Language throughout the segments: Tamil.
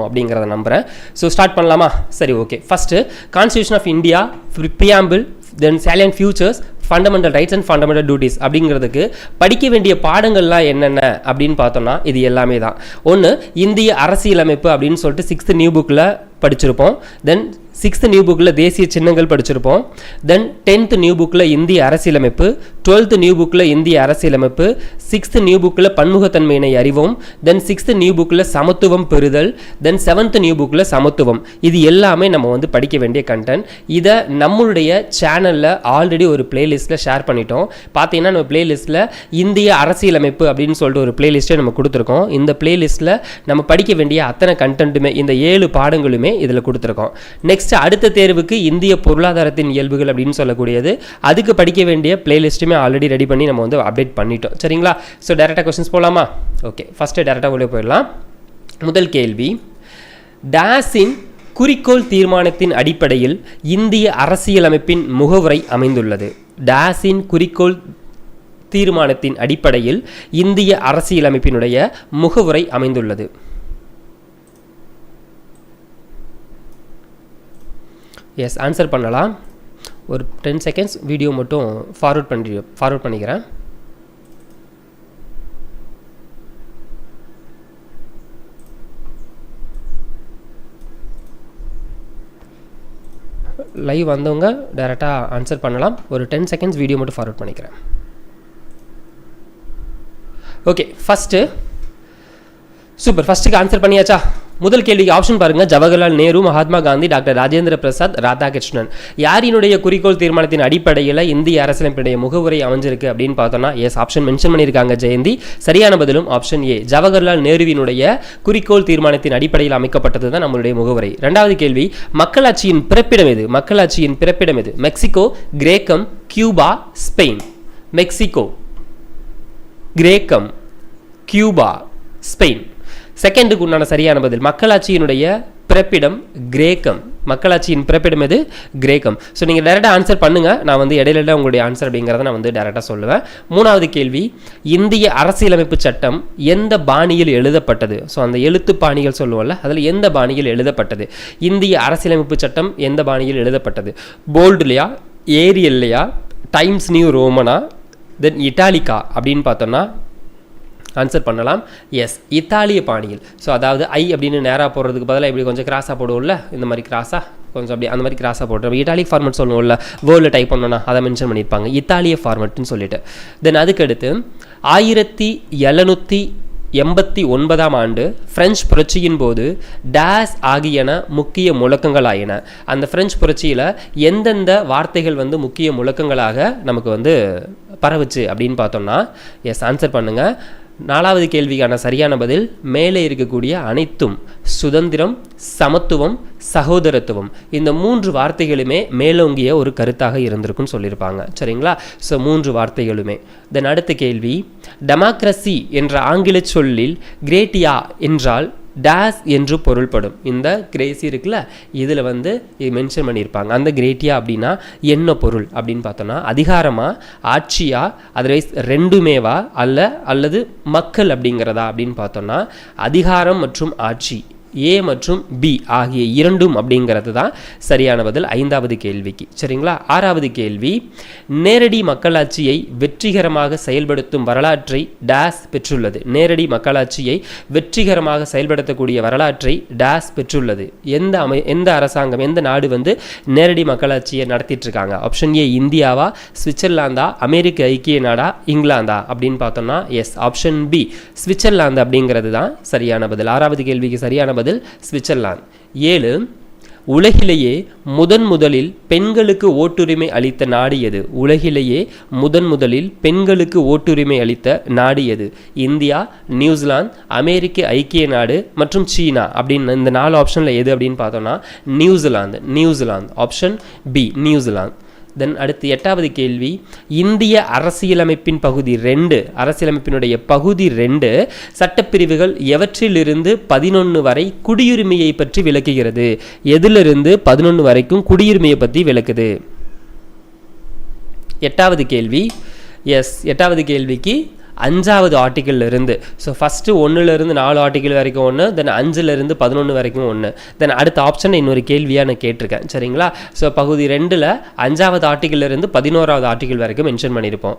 அப்படிங்கறத நம்புறேன். ஸோ ஸ்டார்ட் பண்ணலாமா? சரி, okay. First constitution of India, preamble, then salient features, fundamental rights and fundamental duties அப்படிங்கிறதுக்கு படிக்க வேண்டிய பாடங்கள்லாம் என்னென்ன அப்படின்னு பார்த்தோம்னா இது எல்லாமே தான். ஒன்று, இந்திய அரசியலமைப்பு அப்படின்னு சொல்லிட்டு 6th நியூ புக்கில் படிச்சிருப்போம். தென் 6th நியூ புக்கில் தேசிய சின்னங்கள் படிச்சிருப்போம். தென் 10th நியூ புக்கில் இந்திய அரசியலமைப்பு, 12th நியூ புக்கில் இந்திய அரசியலமைப்பு, 6th நியூ புக்கில் பன்முகத்தன்மையினை அறிவோம். தென் 6th நியூ புக்கில் சமத்துவம் பெறுதல், தென் 7th நியூ புக்கில் சமத்துவம். இது எல்லாமே நம்ம வந்து படிக்க வேண்டிய கண்டென்ட். இதை நம்மளுடைய சேனலில் ஆல்ரெடி ஒரு பிளேலிஸ்ட்டில் ஷேர் பண்ணிட்டோம். பார்த்தீங்கன்னா நம்ம பிளேலிஸ்ட்டில் இந்திய அரசியலமைப்பு அப்படின்னு சொல்லிட்டு ஒரு பிளேலிஸ்ட்டை நம்ம கொடுத்துருக்கோம். இந்த பிளேலிஸ்ட்டில் நம்ம படிக்க வேண்டிய அத்தனை கண்டென்ட்டுமே, இந்த 7 பாடங்களுமே இதில் கொடுத்துருக்கோம். நெக்ஸ்ட் அடுத்த தேர்வுக்கு இந்திய பொருளாதாரத்தின் இயல்புகள் அப்படின்னு சொல்லக்கூடியது, அதுக்கு படிக்க வேண்டிய பிளேலிஸ்ட்டுமே ஆல்ரெடி ரெடி பண்ணி நம்ம வந்து அப்டேட் பண்ணிட்டோம். சரிங்களா? ஸோ டைரெக்டாக கொஸ்டின்ஸ் போகலாமா? ஓகே, ஃபஸ்ட்டு டைரெக்டாக உள்ளே போயிடலாம். முதல் கேள்வி, டேஸின் குறிக்கோள் தீர்மானத்தின் அடிப்படையில் இந்திய அரசியலமைப்பின் முகவுரை அமைந்துள்ளது. டேஸின் குறிக்கோள் தீர்மானத்தின் அடிப்படையில் இந்திய அரசியலமைப்பினுடைய முகவுரை அமைந்துள்ளது. எஸ், ஆன்சர் பண்ணலாம். ஒரு 10 செகண்ட்ஸ் வீடியோ மட்டும் ஃபார்வர்ட் பண்ணிக்கிறேன். லைவ் வந்தவங்க டைரெக்டாக ஆன்சர் பண்ணலாம். ஒரு 10 செகண்ட்ஸ் வீடியோ மட்டும் ஃபார்வர்ட் பண்ணிக்கிறேன். Okay, first super. ஃபஸ்ட்டுக்கு ஆன்சர் பண்ணியாச்சா? முதல் கேள்விக்கு ஆப்ஷன் பாருங்க. ஜவஹர்லால் நேரு, மகாத்மா காந்தி, டாக்டர் ராஜேந்திர பிரசாத், ராதாகிருஷ்ணன். யாரினுடைய குறிக்கோள் தீர்மானத்தின் அடிப்படையில் இந்திய அரசியலமைப்புடைய முகவுரை அமைஞ்சிருக்கு அப்படின்னு பார்த்தோம்னா எஸ், ஆப்ஷன் மென்ஷன் பண்ணியிருக்காங்க ஜெயந்தி. சரியான பதிலும் ஆப்ஷன் ஏ, ஜவஹர்லால் நேருவினுடைய குறிக்கோள் தீர்மானத்தின் அடிப்படையில் அமைக்கப்பட்டது தான் நம்மளுடைய முகவுரை. இரண்டாவது கேள்வி, மக்களாட்சியின் பிறப்பிடம் எது? மக்களாட்சியின் பிறப்பிடம் எது? மெக்சிகோ, கிரேக்கம், கியூபா, ஸ்பெயின். மெக்சிகோ, கிரேக்கம், கியூபா, ஸ்பெயின். செகண்டுக்கு உண்டான சரியான பதில், மக்களாட்சியினுடைய பிறப்பிடம் கிரேக்கம். மக்களாட்சியின் பிறப்பிடம் எது? கிரேக்கம். ஸோ நீங்கள் டைரெக்டாக ஆன்சர் பண்ணுங்கள். நான் வந்து இடையில உங்களுடைய ஆன்சர் அப்படிங்கிறத நான் வந்து டைரெக்டாக சொல்லுவேன். மூணாவது கேள்வி, இந்திய அரசியலமைப்பு சட்டம் எந்த பாணியில் எழுதப்பட்டது? ஸோ அந்த எழுத்து பாணிகள் சொல்லுவோம்ல, அதில் எந்த பாணியில் எழுதப்பட்டது? இந்திய அரசியலமைப்பு சட்டம் எந்த பாணியில் எழுதப்பட்டது? போல்டுலையா, ஏரியல்லையா, டைம்ஸ் நியூ ரோமனா, தென் இட்டாலிக்கா அப்படின்னு பார்த்தோம்னா ஆன்சர் பண்ணலாம். எஸ், இத்தாலிய பாணியில். ஸோ அதாவது ஐ அப்படின்னு நேராக போடுறதுக்கு பதிலாக இப்படி கொஞ்சம் கிராஸாக போடுவோம்ல, இந்த மாதிரி கிராஸாக கொஞ்சம் அப்படி அந்த மாதிரி கிராஸாக போடுறோம். இட்டாலிக் ஃபார்மெட் சொல்லுவோம்ல, வேர்டில் டைப் பண்ணோன்னா அதை மென்ஷன் பண்ணியிருப்பாங்க, இத்தாலிய ஃபார்மெட்னு சொல்லிட்டு. தென் அதுக்கடுத்து 1789ஆம் ஆண்டு பிரெஞ்சு புரட்சியின் போது டேஸ் ஆகியன முக்கிய முழக்கங்களாயின. அந்த பிரெஞ்சு புரட்சியில் எந்தெந்த வார்த்தைகள் வந்து முக்கிய முழக்கங்களாக நமக்கு வந்து பரவுச்சு அப்படின்னு பார்த்தோம்னா எஸ், ஆன்சர் பண்ணுங்கள். நாலாவது கேள்விக்கான சரியான பதில் மேலே இருக்கக்கூடிய அனைத்தும். சுதந்திரம், சமத்துவம், சகோதரத்துவம், இந்த 3 வார்த்தைகளுமே மேலோங்கிய ஒரு கருத்தாக இருந்திருக்குன்னு சொல்லியிருப்பாங்க. சரிங்களா? ஸோ 3 வார்த்தைகளுமே. தென் அடுத்த கேள்வி, டெமோக்ரஸி என்ற ஆங்கில சொல்லில் கிரேட்டியா என்றால் டேஸ் என்று பொருள்படும். இந்த கிரேசி இருக்குல்ல, இதில் வந்து மென்ஷன் பண்ணியிருப்பாங்க. அந்த கிரேட்டியா அப்படின்னா என்ன பொருள் அப்படின்னு பார்த்தோன்னா அதிகாரமா, ஆட்சியா, அதர்வைஸ் ரெண்டுமேவா, அல்லது மக்கள் அப்படிங்கிறதா அப்படின்னு பார்த்தோன்னா அதிகாரம் மற்றும் ஆட்சி, ஏ மற்றும் பி ஆகிய இரண்டும் அப்படிங்கிறது தான் சரியான பதில் 5வது கேள்விக்கு. சரிங்களா? 6வது கேள்வி, நேரடி மக்களாட்சியை வெற்றிகரமாக செயல்படுத்தும் வரலாற்றை டேஸ் பெற்றுள்ளது. நேரடி மக்களாட்சியை வெற்றிகரமாக செயல்படுத்தக்கூடிய வரலாற்றை டேஸ் பெற்றுள்ளது. எந்த அரசாங்கம், எந்த நாடு வந்து நேரடி மக்களாட்சியை நடத்திட்டு இருக்காங்க? ஆப்ஷன் ஏ, இந்தியாவா, சுவிட்சர்லாந்தா, அமெரிக்க ஐக்கிய நாடா, இங்கிலாந்தா அப்படின்னு பார்த்தோம்னா எஸ், ஆப்ஷன் பி, சுவிட்சர்லாந்து அப்படிங்கிறது தான் சரியான பதில். 6வது கேள்விக்கு சரியான பதில் சுவிட்சர்லாந்து. 7, உலகிலேயே முதலில் பெண்களுக்கு ஓட்டுரிமை அளித்த நாடு எது? உலகிலேயே முதலில் பெண்களுக்கு ஓட்டுரிமை அளித்த நாடு எது? இந்தியா, நியூசிலாந்து, அமெரிக்க ஐக்கிய நாடு மற்றும் சீனா அப்படின்னு இந்த 4 ஆப்ஷனில் எது அப்படின்னு பார்த்தோம்னா New Zealand. Option B, New Zealand. Then அடுத்து 8வது கேள்வி, இந்திய அரசியலமைப்பின் பகுதி 2, அரசியலமைப்பினுடைய பகுதி 2 சட்டப்பிரிவுகள் எவற்றிலிருந்து 11 வரை குடியுரிமையை பற்றி விளக்குகிறது? எதிலிருந்து 11 வரைக்கும் குடியுரிமையை பற்றி விளக்குது? 8வது கேள்வி எஸ், 8வது கேள்விக்கு 5வது ஆர்டிக்கிள் இருந்து. ஸோ ஃபஸ்ட்டு 1லேருந்து 4 ஆர்டிக்கிள் வரைக்கும் ஒன்று, தென் 5லேருந்து 11 வரைக்கும் ஒன்று, தென் அடுத்த ஆப்ஷன் இன்னொரு கேள்வியாக நான் கேட்டிருக்கேன். சரிங்களா? ஸோ பகுதி 2ல் 5வது ஆர்டிக்கிளிலிருந்து 11வது ஆர்டிக்கிள் வரைக்கும் மென்ஷன் பண்ணியிருப்போம்.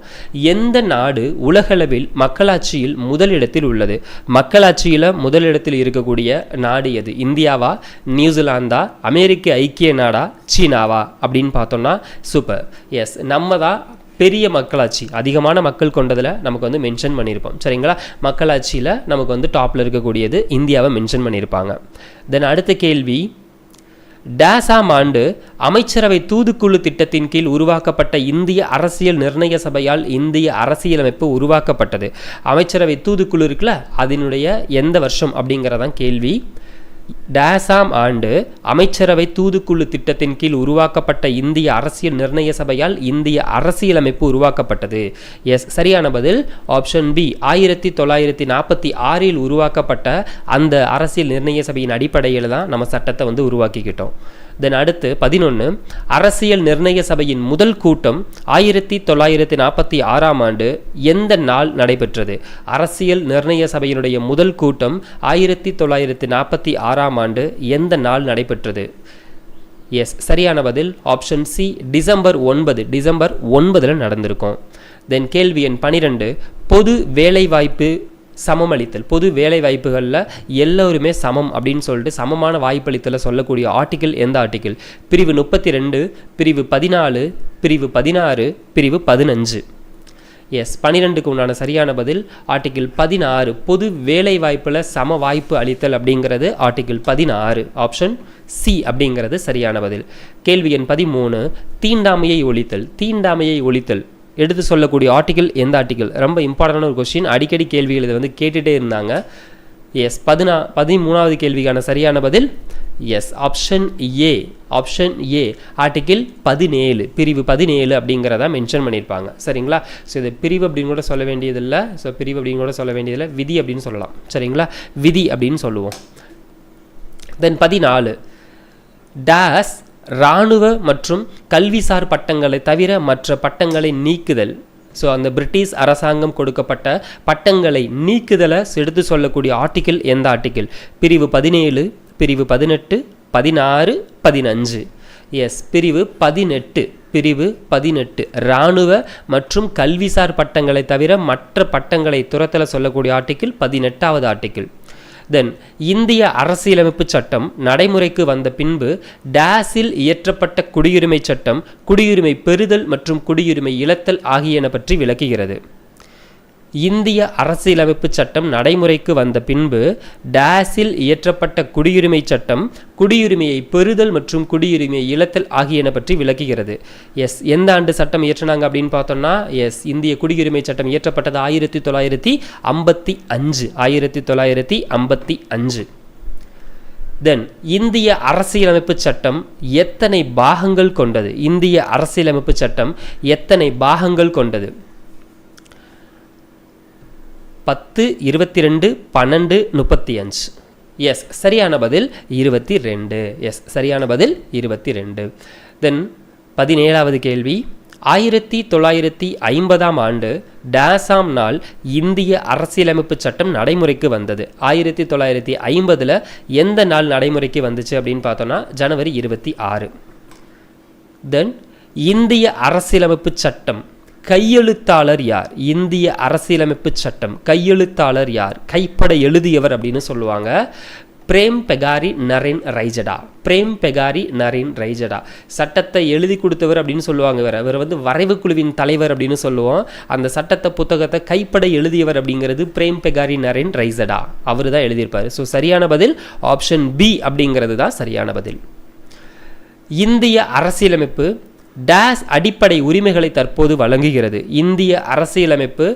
எந்த நாடு உலகளவில் மக்களாட்சியில் முதலிடத்தில் உள்ளது? மக்களாட்சியில் முதலிடத்தில் இருக்கக்கூடிய நாடு எது? இந்தியாவா, நியூசிலாந்தா, அமெரிக்க ஐக்கிய நாடா, சீனாவா அப்படின்னு பார்த்தோம்னா சூப்பர், எஸ், நம்ம தான் பெரிய மக்களாட்சி, அதிகமான மக்கள் கொண்டதில் நமக்கு வந்து மென்ஷன் பண்ணியிருப்போம். சரிங்களா? மக்களாட்சியில் நமக்கு வந்து டாப்பில் இருக்கக்கூடியது இந்தியாவை மென்ஷன் பண்ணியிருப்பாங்க. தென் அடுத்த கேள்வி, டேஸாம் ஆண்டு அமைச்சரவை தூதுக்குழு திட்டத்தின் கீழ் உருவாக்கப்பட்ட இந்திய அரசியல் நிர்ணய சபையால் இந்திய அரசியலமைப்பு உருவாக்கப்பட்டது? அமைச்சரவை தூதுக்குழு இருக்குல்ல, அதனுடைய எந்த வருஷம் அப்படிங்கிறதான் கேள்வி. டேஸாம் ஆண்டு அமைச்சரவை தூதுக்குழு திட்டத்தின் கீழ் உருவாக்கப்பட்ட இந்திய அரசியல் நிர்ணய சபையால் இந்திய அரசியலமைப்பு உருவாக்கப்பட்டது. எஸ், சரியான பதில் ஆப்ஷன் பி. 1946 உருவாக்கப்பட்ட அந்த அரசியல் நிர்ணய சபையின் அடிப்படையில் தான் நம்ம சட்டத்தை வந்து உருவாக்கிக்கிட்டோம். தென் அடுத்து 11, அரசியல் நிர்ணய சபையின் முதல் கூட்டம் 1946 ஆண்டு எந்த நாள் நடைபெற்றது? அரசியல் நிர்ணய சபையினுடைய முதல் கூட்டம் 1946 ஆண்டு எந்த நாள் நடைபெற்றது? எஸ், சரியான பதில் ஆப்ஷன் சி. டிசம்பர் 9 நடந்திருக்கும். தென் கேள்வி எண் 12, பொது வேலைவாய்ப்பு சமமளித்தல். பொது வேலை வாய்ப்புகளில் எல்லோருமே சமம் அப்படின்னு சொல்லிட்டு சமமான வாய்ப்பளித்தலை சொல்லக்கூடிய ஆர்டிக்கிள் எந்த ஆர்டிக்கிள்? பிரிவு 32, பிரிவு 14, பிரிவு 16, பிரிவு 15. எஸ், 12க்கு உண்டான சரியான பதில் ஆர்டிக்கிள் 16. பொது வேலை வாய்ப்பில் சம வாய்ப்பு அளித்தல் அப்படிங்கிறது ஆர்டிக்கிள் 16, ஆப்ஷன் சி அப்படிங்கிறது சரியான பதில். கேள்வி எண் 13, தீண்டாமையை ஒழித்தல். தீண்டாமையை ஒழித்தல் எடுத்து சொல்லக்கூடிய ஆர்டிக்கிள் எந்த ஆர்டிக்கிள்? ரொம்ப இம்பார்ட்டண்டான ஒரு கொஸ்டின், அடிக்கடி கேள்விகள் இதை வந்து கேட்டுகிட்டே இருந்தாங்க. எஸ், 13வது கேள்விக்கான சரியான பதில் yes, option A. Option A article 17, பிரிவு 17 அப்படிங்கிறத மென்ஷன் பண்ணியிருப்பாங்க. சரிங்களா? ஸோ இது பிரிவு அப்படின்னு கூட சொல்ல வேண்டியதில்லை. ஸோ பிரிவு அப்படின்னு கூட சொல்ல வேண்டியதில்லை, விதி அப்படின்னு சொல்லலாம். சரிங்களா? விதி அப்படின்னு சொல்லுவோம். தென் 14, டேஸ் இராணுவ மற்றும் கல்விசார் பட்டங்களை தவிர மற்ற பட்டங்களை நீக்குதல். ஸோ அந்த பிரிட்டிஷ் அரசாங்கம் கொடுக்கப்பட்ட பட்டங்களை நீக்குதலை எடுத்து சொல்லக்கூடிய ஆர்டிக்கிள் எந்த ஆர்டிக்கிள்? பிரிவு 17, பிரிவு 18, 16, 15. எஸ், பிரிவு 18. பிரிவு 18 இராணுவ மற்றும் கல்விசார் பட்டங்களை தவிர மற்ற பட்டங்களை துரத்தல சொல்லக்கூடிய ஆர்டிக்கிள் 18வது ஆர்டிக்கிள். தென் இந்திய அரசியலமைப்பு சட்டம் நடைமுறைக்கு வந்த பின்பு டேஸில் இயற்றப்பட்ட குடியுரிமை சட்டம் குடியுரிமை பெறுதல் மற்றும் குடியுரிமை இழத்தல் ஆகியன பற்றி விளக்குகிறது. இந்திய அரசியலமைப்பு சட்டம் நடைமுறைக்கு வந்த பின்பு டேஸில் இயற்றப்பட்ட குடியுரிமை சட்டம் குடியுரிமையை பெறுதல் மற்றும் குடியுரிமை இழத்தல் ஆகியன பற்றி விளக்குகிறது. எஸ், எந்த ஆண்டு சட்டம் இயற்றினாங்க அப்படின்னு பார்த்தோம்னா எஸ், இந்திய குடியுரிமை சட்டம் இயற்றப்பட்டது 1955. 1955. தென் இந்திய அரசியலமைப்பு சட்டம் எத்தனை பாகங்கள் கொண்டது? இந்திய அரசியலமைப்பு சட்டம் எத்தனை பாகங்கள் கொண்டது? 10, 22, 12, 35. எஸ், சரியான பதில் 22. எஸ், சரியான பதில் 22. தென் 17வது கேள்வி, 1950 ஆண்டு டேஸாம் நாள் இந்திய அரசியலமைப்பு சட்டம் நடைமுறைக்கு வந்தது? 1950 எந்த நாள் நடைமுறைக்கு வந்துச்சு அப்படின்னு பார்த்தோம்னா ஜனவரி 26. தென் இந்திய அரசியலமைப்பு சட்டம் கையெழுத்தாளர் யார்? இந்திய அரசியலமைப்பு சட்டம் கையெழுத்தாளர் யார்? கைப்பட எழுதியவர் அப்படின்னு சொல்லுவாங்க. பிரேம் பெகாரி நரேன் ரைஜடா. பிரேம் பெகாரி நரேன் ரைஜடா சட்டத்தை எழுதி கொடுத்தவர் அப்படின்னு சொல்லுவாங்க. இவர் வந்து வரைவு குழுவின் தலைவர் அப்படின்னு சொல்லுவோம். அந்த சட்டத்தை புத்தகத்தை கைப்பட எழுதியவர் அப்படிங்கிறது பிரேம் பெகாரி நரேன் ரைஜடா, அவர் தான் எழுதியிருப்பார். ஸோ சரியான பதில் ஆப்ஷன் பி அப்படிங்கிறது தான் சரியான பதில். இந்திய அரசியலமைப்பு டேஸ் அடிப்படை உரிமைகளை தற்போது வழங்குகிறது? இந்திய அரசியலமைப்பு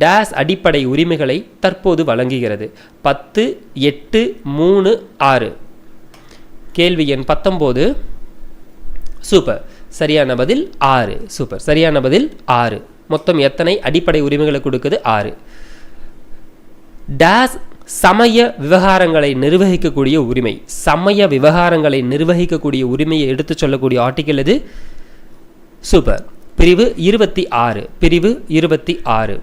டேஸ் அடிப்படை உரிமைகளை தற்போது வழங்குகிறது? 10, 8, 3, 6. கேள்வி எண் 19. சூப்பர், சரியான பதில் 6. சூப்பர், சரியான பதில் 6. மொத்தம் எத்தனை அடிப்படை உரிமைகளை கொடுக்குது? 6. டேஸ் சமய விவகாரங்களை நிர்வகிக்கக்கூடிய உரிமை. சமய விவகாரங்களை நிர்வகிக்கக்கூடிய உரிமையை எடுத்து சொல்லக்கூடிய ஆர்டிக்கிள் எது? சூப்பர், பிரிவு 26. பிரிவு 26.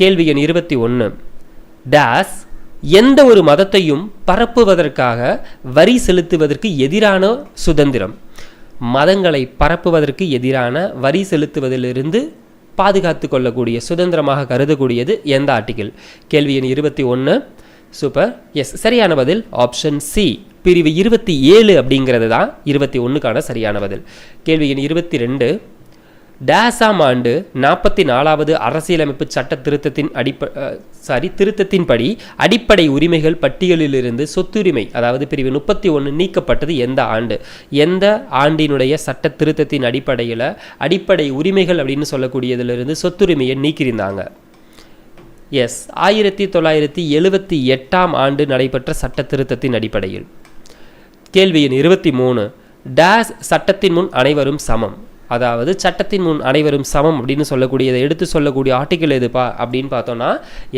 கேள்வி எண் 21 டேஸ் எந்த ஒரு மதத்தையும் பரப்புவதற்காக வரி செலுத்துவதற்கு எதிரான சுதந்திரம். மதங்களை பரப்புவதற்கு எதிரான வரி செலுத்துவதிலிருந்து பாதுகாத்து கொள்ளக்கூடிய சுதந்திரமாக கருதக்கூடியது எந்த ஆர்டிகிள்? கேள்வி எண் 21 சூப்பர். எஸ், சரியான பதில் ஆப்ஷன் சி, பிரிவு 27 அப்படிங்கிறது தான் 21க்கான சரியான பதில். கேள்வி எண் 22 டேஸாம் ஆண்டு 44வது அரசியலமைப்பு சட்ட திருத்தத்தின்படி அடிப்படை உரிமைகள் பட்டியலிலிருந்து சொத்துரிமை அதாவது பிரிவு 31 நீக்கப்பட்டது எந்த ஆண்டு? எந்த ஆண்டினுடைய சட்ட திருத்தத்தின் அடிப்படையில் அடிப்படை உரிமைகள் அப்படின்னு சொல்லக்கூடியதிலிருந்து சொத்துரிமையை நீக்கியிருந்தாங்க? எஸ், 1978ஆம் ஆண்டு நடைபெற்ற சட்ட திருத்தத்தின் அடிப்படையில். கேள்வி எண் 23 டேஸ் சட்டத்தின் முன் அனைவரும் சமம். அதாவது சட்டத்தின் முன் அனைவரும் சமம் அப்படின்னு சொல்லக்கூடியதை எடுத்து சொல்லக்கூடிய ஆர்டிகிள் எதுப்பா அப்படின்னு பார்த்தோம்னா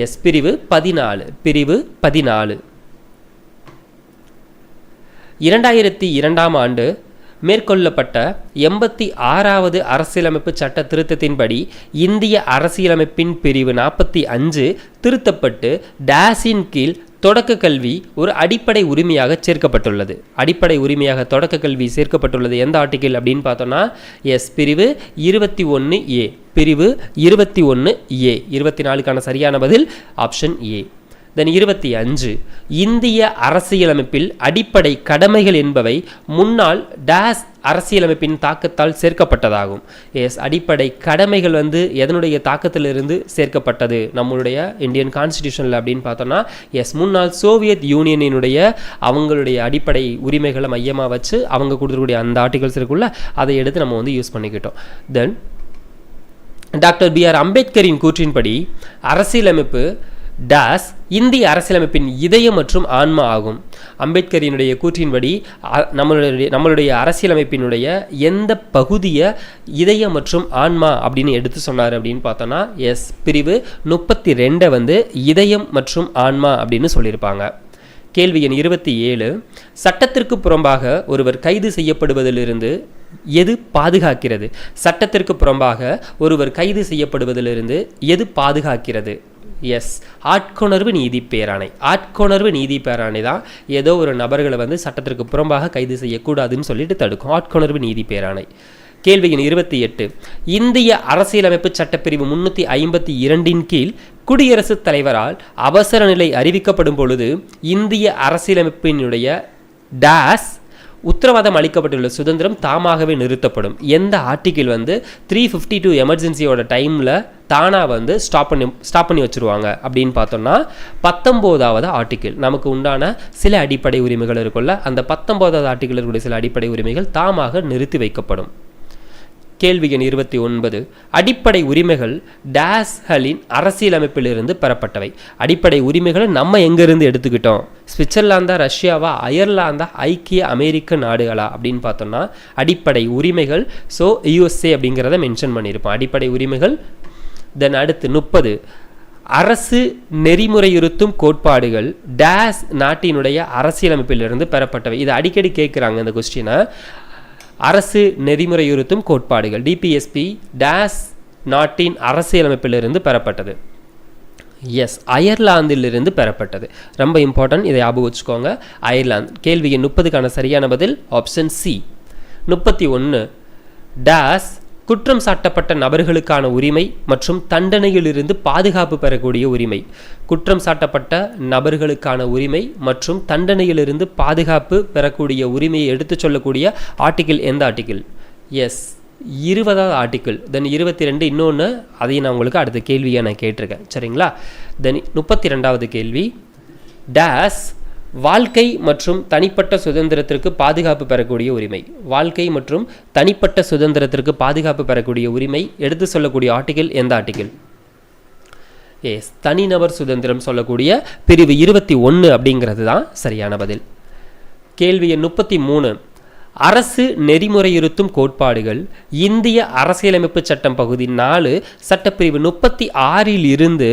எஸ், பிரிவு 14. பிரிவு 14. 2002ஆம் ஆண்டு மேற்கொள்ளப்பட்ட 86வது அரசியலமைப்பு சட்ட திருத்தத்தின்படி இந்திய அரசியலமைப்பின் பிரிவு 45 திருத்தப்பட்டு டேஸின் கீழ் தொடக்க கல்வி ஒரு அடிப்படை உரிமையாக சேர்க்கப்பட்டுள்ளது. அடிப்படை உரிமையாக தொடக்க கல்வி சேர்க்கப்பட்டுள்ளது எந்த ஆர்டிகிள் அப்படின்னு பார்த்தோம்னா எஸ், பிரிவு 21A. பிரிவு 21A. 24க்கான சரியான பதில் ஆப்ஷன் ஏ. தென் 25 இந்திய அரசியலமைப்பில் அடிப்படை கடமைகள் என்பவை முன்னாள் டேஸ் அரசியலமைப்பின் தாக்கத்தால் சேர்க்கப்பட்டதாகும். எஸ், அடிப்படை கடமைகள் எதனுடைய தாக்கத்திலிருந்து சேர்க்கப்பட்டது நம்மளுடைய இந்தியன் கான்ஸ்டிடியூஷனில் அப்படின்னு பார்த்தோம்னா எஸ், முன்னாள் சோவியத் யூனியனினுடைய அவங்களுடைய அடிப்படை உரிமைகளை மையமாக வச்சு அவங்க கொடுத்துக்கூடிய அந்த ஆர்டிகல்ஸ் இருக்குள்ள அதை எடுத்து நம்ம யூஸ் பண்ணிக்கிட்டோம். தென் டாக்டர் B.R. அம்பேத்கரின் கூற்றின்படி அரசியலமைப்பு டேஸ் இந்திய அரசியலமைப்பின் இதயம் மற்றும் ஆன்மா ஆகும். அம்பேத்கரினுடைய கூற்றின்படி நம்மளுடைய அரசியலமைப்பினுடைய எந்த பகுதியை இதயம் மற்றும் ஆன்மா அப்படின்னு எடுத்து சொன்னார் அப்படின்னு பார்த்தோன்னா எஸ், பிரிவு 32 இதயம் மற்றும் ஆன்மா அப்படின்னு சொல்லியிருப்பாங்க. கேள்வி எண் 27 சட்டத்திற்கு புறம்பாக ஒருவர் கைது செய்யப்படுவதிலிருந்து எது பாதுகாக்கிறது? சட்டத்திற்கு புறம்பாக ஒருவர் கைது செய்யப்படுவதிலிருந்து எது பாதுகாக்கிறது? எஸ், ஆட்கொணர்வு நீதி பேராணை. ஆட்கொணர்வு நீதி பேராணை தான் ஏதோ ஒரு நபர்களை சட்டத்திற்கு புறம்பாக கைது செய்யக்கூடாதுன்னு சொல்லிட்டு தடுக்கும். ஆட்கொணர்வு நீதி பேராணை. கேள்வி எண் 28 இந்திய அரசியலமைப்பு சட்டப்பிரிவு 352 கீழ் குடியரசுத் தலைவரால் அவசர நிலை அறிவிக்கப்படும் பொழுது இந்திய அரசியலமைப்பினுடைய டேஸ் உத்தரவாதம் அளிக்கப்பட்டுள்ள சுதந்திரம் தாமாகவே நிறுத்தப்படும். எந்த ஆர்டிகிள் 352 எமர்ஜென்சியோட டைமில் தானாக ஸ்டாப் பண்ணி வச்சுருவாங்க அப்படின்னு பார்த்தோம்னா 19வது ஆர்டிகிள். நமக்கு உண்டான சில அடிப்படை உரிமைகள் இருக்குல்ல, அந்த 19வது ஆர்டிகிள் இருக்கக்கூடிய சில அடிப்படை உரிமைகள் தாமாக நிறுத்தி வைக்கப்படும். கேள்வி எண் 29 அடிப்படை உரிமைகள் டேஸ்களின் அரசியலமைப்பிலிருந்து பெறப்பட்டவை. அடிப்படை உரிமைகளை நம்ம எங்கேருந்து எடுத்துக்கிட்டோம்? சுவிட்சர்லாந்தா, ரஷ்யாவா, அயர்லாந்தா, ஐக்கிய அமெரிக்க நாடுகளா அப்படின்னு பார்த்தோம்னா அடிப்படை உரிமைகள் ஸோ USA அப்படிங்கிறத மென்ஷன் பண்ணியிருப்போம். அடிப்படை உரிமைகள். தென் அடுத்து 30 அரசு நெறிமுறையுறுத்தும் கோட்பாடுகள் டேஸ் நாட்டினுடைய அரசியலமைப்பிலிருந்து பெறப்பட்டவை. இது அடிக்கடி கேட்குறாங்க இந்த கொஸ்டினை. அரசு நெறிமுறையுறுத்தும் கோட்பாடுகள் DPSP டேஸ் நாட்டின் அரசியலமைப்பிலிருந்து பெறப்பட்டது. எஸ், அயர்லாந்திலிருந்து பெறப்பட்டது. ரொம்ப இம்பார்ட்டன்ட், இதை ஞாபகம் வச்சுக்கோங்க. அயர்லாந்து. கேள்வி எண் 30க்கான சரியான பதில் ஆப்ஷன் சி. 31 டேஸ் குற்றம் சாட்டப்பட்ட நபர்களுக்கான உரிமை மற்றும் தண்டனையிலிருந்து பாதுகாப்பு பெறக்கூடிய உரிமை. குற்றம் சாட்டப்பட்ட நபர்களுக்கான உரிமை மற்றும் தண்டனையிலிருந்து பாதுகாப்பு பெறக்கூடிய உரிமையை எடுத்து சொல்லக்கூடிய ஆர்டிகிள் எந்த ஆர்டிகிள்? எஸ், 20வது ஆர்டிகிள். தென் 22 இன்னொன்று, அதையும் நான் உங்களுக்கு அடுத்த கேள்வியாக நான் கேட்டிருக்கேன். சரிங்களா? தென் 32வது கேள்வி டேஸ் வாழ்க்கை மற்றும் தனிப்பட்ட சுதந்திரத்திற்கு பாதுகாப்பு பெறக்கூடிய உரிமை. வாழ்க்கை மற்றும் தனிப்பட்ட சுதந்திரத்திற்கு பாதுகாப்பு பெறக்கூடிய உரிமை எடுத்து சொல்லக்கூடிய ஆர்டிகிள் எந்த ஆர்டிகிள்? எஸ், தனிநபர் சுதந்திரம் சொல்லக்கூடிய பிரிவு 21 அப்படிங்கிறது தான் சரியான பதில். கேள்வி எண் 33 அரசு நெறிமுறையிருத்தும் கோட்பாடுகள் இந்திய அரசியலமைப்பு சட்டம் பகுதி 4 சட்டப்பிரிவு 36 இருந்து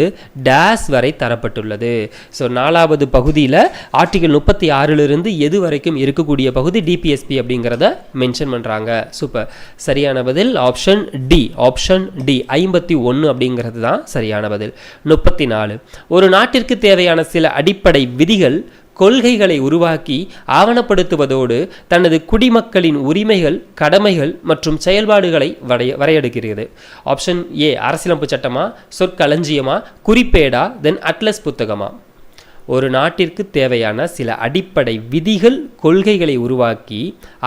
டேஸ் வரை தரப்பட்டுள்ளது. ஸோ 4வது பகுதியில் ஆர்டிகல் 36 எது வரைக்கும் இருக்கக்கூடிய பகுதி டிபிஎஸ்பி அப்படிங்கிறத மென்ஷன் பண்ணுறாங்க. சூப்பர். சரியான பதில் ஆப்ஷன் டி. ஆப்ஷன் டி 51 அப்படிங்கிறது தான் சரியான பதில். 34 ஒரு நாட்டிற்கு தேவையான சில அடிப்படை விதிகள் கொள்கைகளை உருவாக்கி ஆவணப்படுத்துவதோடு தனது குடிமக்களின் உரிமைகள், கடமைகள் மற்றும் செயல்பாடுகளை வரையறுக்கிறது. ஆப்ஷன் ஏ அரசியலமைப்பு சட்டமா, சொற்களஞ்சியமா, குறிப்பேடா, தென் அட்லஸ் புத்தகமா? ஒரு நாட்டிற்கு தேவையான சில அடிப்படை விதிகள் கொள்கைகளை உருவாக்கி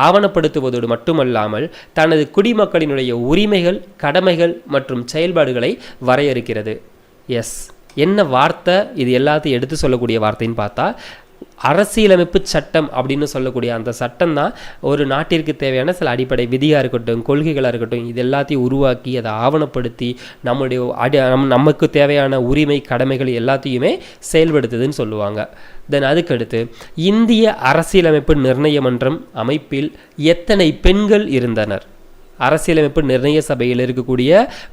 ஆவணப்படுத்துவதோடு மட்டுமல்லாமல் தனது குடிமக்களினுடைய உரிமைகள், கடமைகள் மற்றும் செயல்பாடுகளை வரையறுக்கிறது. எஸ், என்ன வார்த்தை இது எல்லாத்தையும் எடுத்து சொல்லக்கூடிய வார்த்தைன்னு பார்த்தா அரசியலமைப்பு சட்டம் அப்படின்னு சொல்லக்கூடிய அந்த சட்டம் தான் ஒரு நாட்டிற்கு தேவையான சில அடிப்படை விதியாக இருக்கட்டும், கொள்கைகளாக இருக்கட்டும், இது எல்லாத்தையும் உருவாக்கி அதை ஆவணப்படுத்தி நமக்கு தேவையான உரிமை, கடமைகள் எல்லாத்தையுமே செயல்படுத்துதுன்னு சொல்லுவாங்க. தென் அதுக்கடுத்து இந்திய அரசியலமைப்பு நிர்ணய மன்றம் அமைப்பில் எத்தனை பெண்கள் இருந்தனர்? அரசியலமைப்பு நிர்ணய சபையில் இருக்கக்கூடிய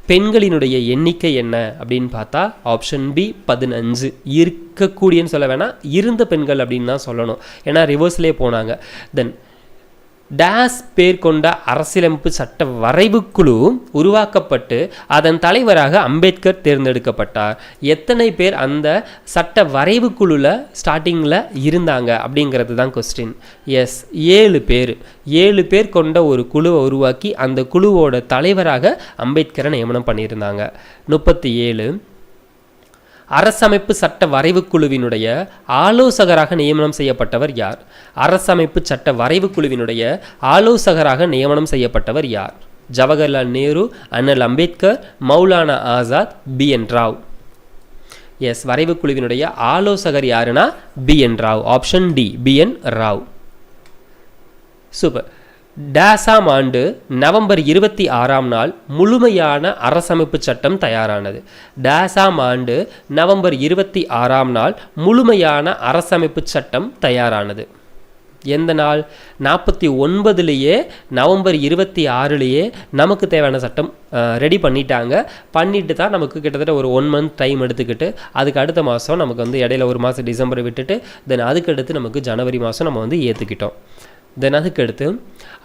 பெண்களினுடைய எண்ணிக்கை என்ன அப்படின்னு பார்த்தா ஆப்ஷன் பி 15. இருக்கக்கூடியன்னு சொல்ல வேணாம், இருந்த பெண்கள் அப்படின்னு தான் சொல்லணும், ஏன்னா ரிவர்ஸ்லேயே போனாங்க. தென் டேஸ் பேர் கொண்ட அரசியலமைப்பு சட்ட வரைவுக்குழு உருவாக்கப்பட்டு அதன் தலைவராக அம்பேத்கர் தேர்ந்தெடுக்கப்பட்டார். எத்தனை பேர் அந்த சட்ட வரைவுக்குழுவில் ஸ்டார்டிங்கில் இருந்தாங்க அப்படிங்கிறது தான் கொஸ்டின். எஸ், 7 பேர். 7 பேர் கொண்ட ஒரு குழுவை உருவாக்கி அந்த குழுவோட தலைவராக அம்பேத்கரை நியமனம் பண்ணியிருந்தாங்க. 37 அரசமைப்பு சட்ட வரைவுக்குழுவினுடைய ஆலோசகராக நியமனம் செய்யப்பட்டவர் யார்? அரசமைப்பு சட்ட வரைவுக்குழுவினுடைய ஆலோசகராக நியமனம் செய்யப்பட்டவர் யார்? ஜவஹர்லால் நேரு, அண்ணல் அம்பேத்கர், மௌலானா ஆசாத், BN ராவ். எஸ், வரைவுக்குழுவினுடைய ஆலோசகர் யாருன்னா BN Rao. Option D BN Rao. Super. டேஸாம் ஆண்டு நவம்பர் 26ஆம் நாள் முழுமையான அரசமைப்பு சட்டம் தயாரானது. டேஸாம் ஆண்டு நவம்பர் 26ஆம் நாள் முழுமையான அரசமைப்பு சட்டம் தயாரானது. எந்த நாள்? 49லேயே நவம்பர் 26லேயே நமக்கு தேவையான சட்டம் ரெடி பண்ணிட்டு தான் நமக்கு கிட்டத்தட்ட ஒரு 1 மந்த் டைம் எடுத்துக்கிட்டு அதுக்கு அடுத்த மாதம் நமக்கு வந்து இடையில ஒரு மாதம் டிசம்பரை விட்டுட்டு தென் அதுக்கடுத்து நமக்கு ஜனவரி மாதம் நம்ம வந்து ஏற்றுக்கிட்டோம். தென் அதுக்கடுத்து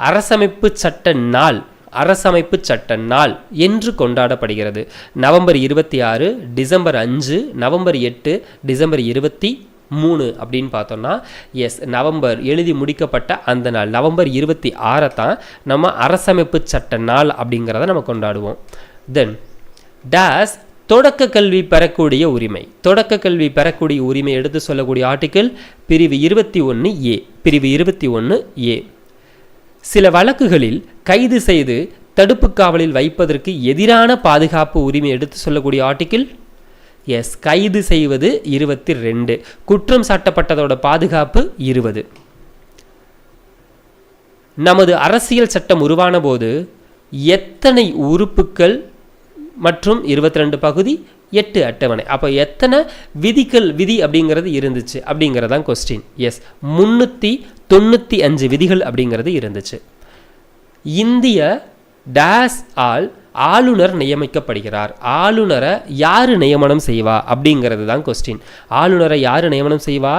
அரசமைப்பு சட்ட நாள் என்று கொண்டாடப்படுகிறது. நவம்பர் 26, டிசம்பர் 5, நவம்பர் 8, டிசம்பர் 23 அப்படின்னு பார்த்தோம்னா எஸ், நவம்பர் எழுதி முடிக்கப்பட்ட அந்த நாள் நவம்பர் 26 தான் நம்ம அரசமைப்பு சட்ட நாள் அப்படிங்கிறத நம்ம கொண்டாடுவோம். தென் டேஸ் தொடக்க கல்வி பெறக்கூடிய உரிமை. தொடக்க கல்வி பெறக்கூடிய உரிமை எடுத்து சொல்லக்கூடிய ஆர்டிக்கிள் பிரிவு 21A. பிரிவு 21A. சில வழக்குகளில் கைது செய்து தடுப்பு காவலில் வைப்பதற்கு எதிரான பாதுகாப்பு உரிமை எடுத்து சொல்லக்கூடிய ஆர்டிக்கிள் எஸ், கைது செய்வது 22, குற்றம் சாட்டப்பட்டதோட பாதுகாப்பு 20. நமது அரசியல் சட்டம் உருவான போது எத்தனை உறுப்புகள் மற்றும் 22 பகுதி, 8 அட்டவணை. அப்போ எத்தனை விதி அப்படிங்கிறது இருந்துச்சு அப்படிங்கிறதான் கொஸ்டின். எஸ், 395 விதிகள் அப்படிங்கிறது இருந்துச்சு. இந்திய டேஸ் ஆல் ஆளுநர் நியமிக்கப்படுகிறார். ஆளுநரை யார் நியமனம் செய்வா அப்படிங்கிறது தான் கொஸ்டின். ஆளுநரை யார் நியமனம் செய்வா?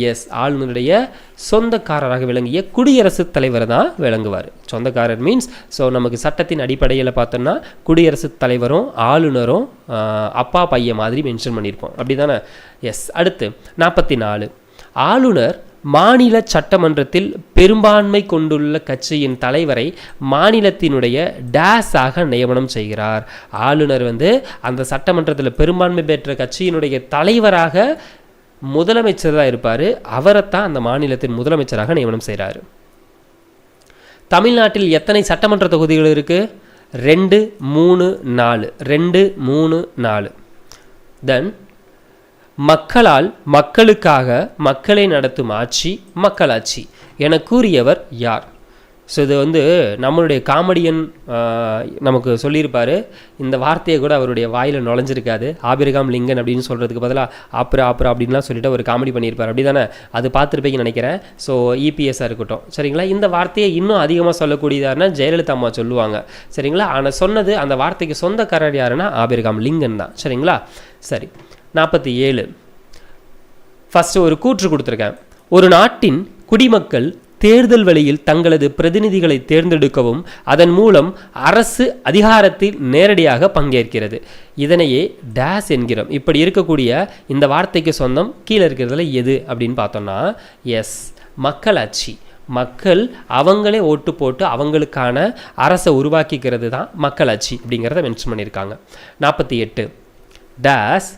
எஸ், ஆளுநருடைய சொந்தக்காரராக விளங்கிய குடியரசுத் தலைவர் தான் விளங்குவார். சொந்தக்காரர் மீன்ஸ் ஸோ நமக்கு சட்டத்தின் அடிப்படையில் பார்த்தோம்னா குடியரசுத் தலைவரும் ஆளுநரும் அப்பா பையன் மாதிரி மென்ஷன் பண்ணியிருப்போம், அப்படி தானே? எஸ். அடுத்து 44 ஆளுநர் மாநில சட்டமன்றத்தில் பெரும்பான்மை கொண்டுள்ள கட்சியின் தலைவரை மாநிலத்தினுடைய டேஸாக நியமனம் செய்கிறார். ஆளுநர் வந்து அந்த சட்டமன்றத்தில் பெரும்பான்மை பெற்ற கட்சியினுடைய தலைவராக முதலமைச்சராக இருப்பார். அவரைத்தான் அந்த மாநிலத்தின் முதலமைச்சராக நியமனம் செய்கிறார். தமிழ்நாட்டில் எத்தனை சட்டமன்ற தொகுதிகள் இருக்குது? 2, 3, 4. 2, 3, 4. தென் மக்களால் மக்களுக்காக மக்களை நடத்தும் ஆட்சி மக்களாட்சி என கூறியவர் யார்? ஸோ இது வந்து நம்மளுடைய காமெடியன் நமக்கு சொல்லியிருப்பார். இந்த வார்த்தையை கூட அவருடைய வாயில் நுழைஞ்சிருக்காது. ஆபிரகாம் லிங்கன் அப்படின்னு சொல்கிறதுக்கு பதிலாக ஆப்ரா அப்படின்லாம் சொல்லிட்டு ஒரு காமெடி பண்ணியிருப்பார். அப்படி தானே? அது பார்த்துருப்பீங்கன்னு நினைக்கிறேன். ஸோ இபிஎஸ்ஸாக இருக்கட்டும், சரிங்களா. இந்த வார்த்தையை இன்னும் அதிகமாக சொல்லக்கூடியதாருன்னா ஜெயலலிதா அம்மா சொல்லுவாங்க, சரிங்களா. ஆனால் சொன்னது அந்த வார்த்தைக்கு சொந்தக்காரர் யாருன்னா ஆபிரகாம் லிங்கன் தான், சரிங்களா. சரி, 47. ஃபஸ்ட்டு ஒரு கூற்று கொடுத்துருக்கேன். ஒரு நாட்டின் குடிமக்கள் தேர்தல் வழியில் தங்களது பிரதிநிதிகளை தேர்ந்தெடுக்கவும் அதன் மூலம் அரசு அதிகாரத்தில் நேரடியாக பங்கேற்கிறது. இதனையே டேஸ் என்கிறோம். இப்படி இருக்கக்கூடிய இந்த வார்த்தைக்கு சொந்தம் கீழே இருக்கிறதுல எது அப்படின்னு பார்த்தோம்னா எஸ், மக்களாட்சி. மக்கள் அவங்களே ஓட்டு போட்டு அவங்களுக்கான அரசை உருவாக்கிக்கிறது தான் மக்களாட்சி அப்படிங்கிறத மென்ஷன் பண்ணியிருக்காங்க. 48. டேஸ்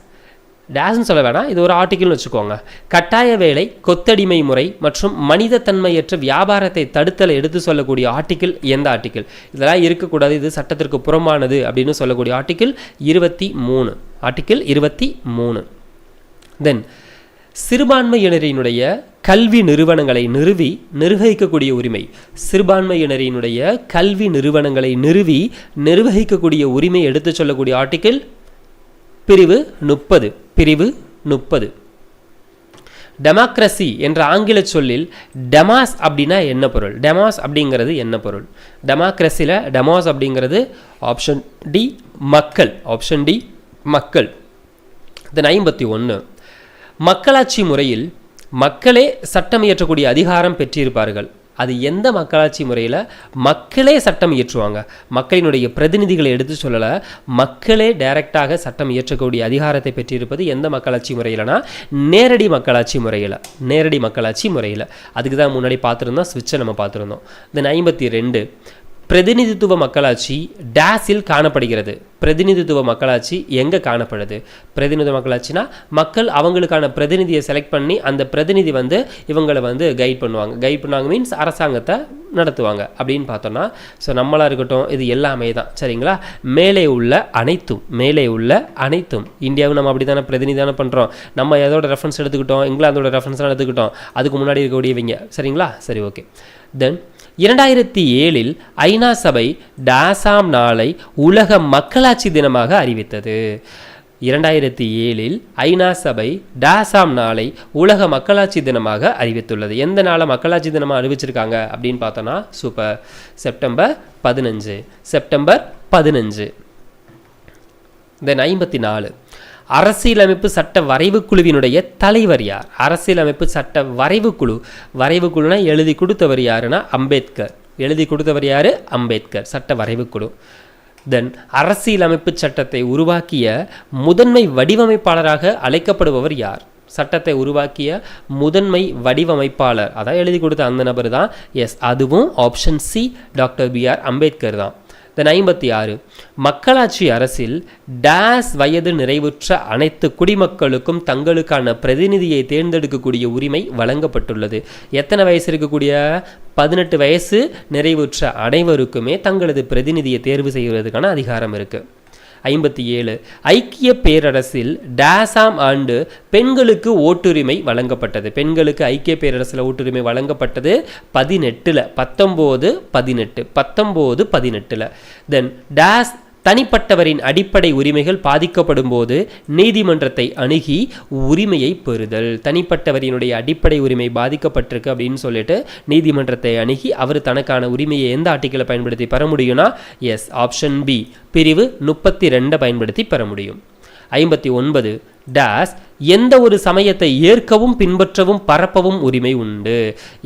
டேஸ்ன்னு சொல்ல வேணாம், இது ஒரு ஆர்டிக்கிள்னு வச்சுக்கோங்க. கட்டாய வேலை, கொத்தடிமை முறை மற்றும் மனிதத்தன்மையற்ற வியாபாரத்தை தடுத்தலை எடுத்து சொல்லக்கூடிய ஆர்டிக்கிள் எந்த ஆர்டிக்கிள்? இதெல்லாம் இருக்கக்கூடாது, இது சட்டத்திற்கு புறம்பானது அப்படின்னு சொல்லக்கூடிய ஆர்டிக்கிள் 23. ஆர்டிக்கிள் 23. தென் சிறுபான்மையினரினுடைய கல்வி நிறுவனங்களை நிர்வகிக்கக்கூடிய உரிமை. சிறுபான்மையினரினுடைய கல்வி நிறுவனங்களை நிர்வகிக்கக்கூடிய உரிமை எடுத்து சொல்லக்கூடிய ஆர்டிக்கிள் பிரிவு 30. பிரிவு 30. டெமோக்ரஸி என்ற ஆங்கில சொல்லில் டெமாஸ் அப்படின்னா என்ன பொருள்? டெமாஸ் அப்படிங்கிறது என்ன பொருள்? டெமோக்ரஸியில் டெமாஸ் அப்படிங்கிறது ஆப்ஷன் டி மக்கள். ஆப்ஷன் டி மக்கள். தென் 51. மக்களாட்சி முறையில் மக்களே சட்டம் இயற்றக்கூடிய அதிகாரம் பெற்றிருப்பார்கள். அது எந்த மக்களாட்சி முறையில் மக்களே சட்டம் இயற்றுவாங்க? மக்களினுடைய பிரதிநிதிகளை எடுத்து சொல்லலை, மக்களே டைரெக்டாக சட்டம் இயற்றக்கூடிய அதிகாரத்தை பெற்றிருப்பது எந்த மக்களாட்சி முறையில்னா நேரடி மக்களாட்சி முறையில். நேரடி மக்களாட்சி முறையில். அதுக்கு தான் முன்னாடி பார்த்துருந்தோம், ஸ்விட்சை நம்ம பார்த்துருந்தோம். தென் 52. பிரதிநிதித்துவ மக்களாட்சி டேஸில் காணப்படுகிறது. பிரதிநிதித்துவ மக்களாட்சி எங்கே காணப்படுது? பிரதிநிதித்துவ மக்களாட்சினா மக்கள் அவங்களுக்கான பிரதிநிதியை செலக்ட் பண்ணி அந்த பிரதிநிதி வந்து இவங்களை வந்து கைட் பண்ணுவாங்க மீன்ஸ் அரசாங்கத்தை நடத்துவாங்க அப்படின்னு பார்த்தோன்னா, ஸோ நம்மளாக இருக்கட்டும், இது எல்லாமே தான், சரிங்களா. மேலே உள்ள அனைத்தும் இந்தியாவும் நம்ம அப்படி தானே பிரதிநிதி தானே பண்ணுறோம். நம்ம எதோட ரெஃபரன்ஸ் எடுத்துக்கிட்டோம், இங்கிலாந்தோட ரெஃபரன்ஸ்லாம் எடுத்துக்கிட்டோம், அதுக்கு முன்னாடி இருக்கக்கூடியவங்க, சரிங்களா. சரி, ஓகே. தென் 2007 ஐநா சபை டாசாம் நாளை உலக மக்களாட்சி தினமாக அறிவித்தது. 2007 ஐநா சபை டாசாம் நாளை உலக மக்களாட்சி தினமாக அறிவித்துள்ளது. எந்த நாளை மக்களாட்சி தினமாக அறிவிச்சிருக்காங்க அப்படின்னு பார்த்தோன்னா சூப்பர், செப்டம்பர் 15. செப்டம்பர் 15. தென் 54. அரசியலமைப்பு சட்ட வரைவுக்குழுவினுடைய தலைவர் யார்? அரசியலமைப்பு சட்ட வரைவுக்குழுனா எழுதி கொடுத்தவர் யாருன்னா அம்பேத்கர். எழுதி கொடுத்தவர் யாரு? அம்பேத்கர். சட்ட வரைவுக்குழு. தென் அரசியலமைப்பு சட்டத்தை உருவாக்கிய முதன்மை வடிவமைப்பாளராக அழைக்கப்படுபவர் யார்? சட்டத்தை உருவாக்கிய முதன்மை வடிவமைப்பாளர், அதான் எழுதி கொடுத்த அந்த நபர் தான். எஸ், அதுவும் option C, doctor BR Ambedkar தான். தென் 56. மக்களாட்சி அரசில் டேஸ் வயது நிறைவுற்ற அனைத்து குடிமக்களுக்கும் தங்களுக்கான பிரதிநிதியை தேர்ந்தெடுக்கக்கூடிய உரிமை வழங்கப்பட்டுள்ளது. எத்தனை வயசு இருக்கக்கூடிய? 18 வயசு நிறைவுற்ற அனைவருக்குமே தங்களது பிரதிநிதியை தேர்வு செய்வதற்கான அதிகாரம் இருக்குது. 57. ஐக்கிய பேரரசில் டேசாம் ஆண்டு பெண்களுக்கு ஓட்டுரிமை வழங்கப்பட்டது. பெண்களுக்கு ஐக்கிய பேரரசில் ஓட்டுரிமை வழங்கப்பட்டது 1918. தென் டேஸ் தனிப்பட்டவரின் அடிப்படை உரிமைகள் பாதிக்கப்படும் போது நீதிமன்றத்தை அணுகி உரிமையை பெறுதல். தனிப்பட்டவரினுடைய அடிப்படை உரிமை பாதிக்கப்பட்டிருக்கு அப்படின்னு சொல்லிட்டு நீதிமன்றத்தை அணுகி அவர் தனக்கான உரிமையை எந்த ஆர்டிக்கிளை பயன்படுத்தி பெற முடியும்னா எஸ், ஆப்ஷன் பி, பிரிவு 32 பயன்படுத்தி பெற முடியும். 59. டேஸ் எந்த ஒரு சமயத்தை ஏற்கவும் பின்பற்றவும் பரப்பவும் உரிமை உண்டு.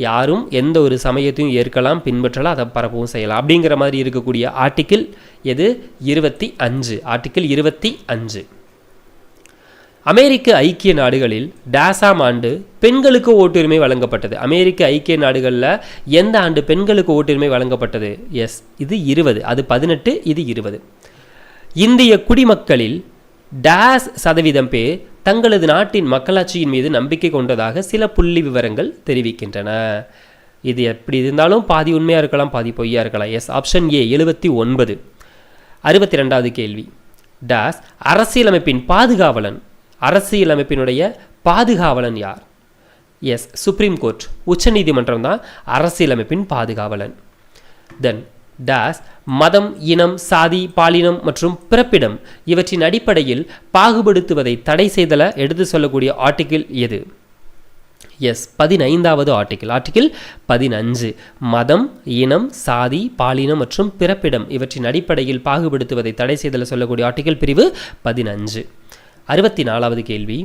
யாரும் எந்த ஒரு சமயத்தையும் ஏற்கலாம், பின்பற்றலாம், அதை பரப்பவும் செய்யலாம் அப்படிங்கிற மாதிரி இருக்கக்கூடிய ஆர்டிக்கிள் எது? 25. ஆர்டிக்கிள் 25. அமெரிக்க ஐக்கிய நாடுகளில் டேசாம் ஆண்டு பெண்களுக்கு ஓட்டுரிமை வழங்கப்பட்டது. அமெரிக்க ஐக்கிய நாடுகளில் எந்த ஆண்டு பெண்களுக்கு ஓட்டுரிமை வழங்கப்பட்டது? எஸ், இது 20. அது 18, இது 20. இந்திய குடிமக்களில் டேஸ் சதவீதம் பேர் தங்களது நாட்டின் மக்களாட்சியின் மீது நம்பிக்கை கொண்டதாக சில புள்ளி விவரங்கள் தெரிவிக்கின்றன. இது எப்படி இருந்தாலும் பாதி உண்மையாக இருக்கலாம், பாதி பொய்யா இருக்கலாம். எஸ், ஆப்ஷன் ஏ 79. 62வது கேள்வி. டேஸ் அரசியலமைப்பின் பாதுகாவலன். அரசியலமைப்பினுடைய பாதுகாவலன் யார்? எஸ், சுப்ரீம் கோர்ட், உச்ச நீதிமன்றம் தான் அரசியலமைப்பின் பாதுகாவலன். தென் டேஸ் மதம், இனம், சாதி, பாலினம் மற்றும் பிறப்பிடம் இவற்றின் அடிப்படையில் பாகுபடுத்துவதை தடை செய்தல எடுத்து சொல்லக்கூடிய ஆர்டிகிள் எது? எஸ், 15வது ஆர்டிகிள். ஆர்டிகிள் 15. மதம், இனம், சாதி, பாலினம் மற்றும் பிறப்பிடம் இவற்றின் அடிப்படையில் பாகுபடுத்துவதை தடை செய்தல சொல்லக்கூடிய ஆர்டிகிள் பிரிவு 15. 64வது கேள்வி.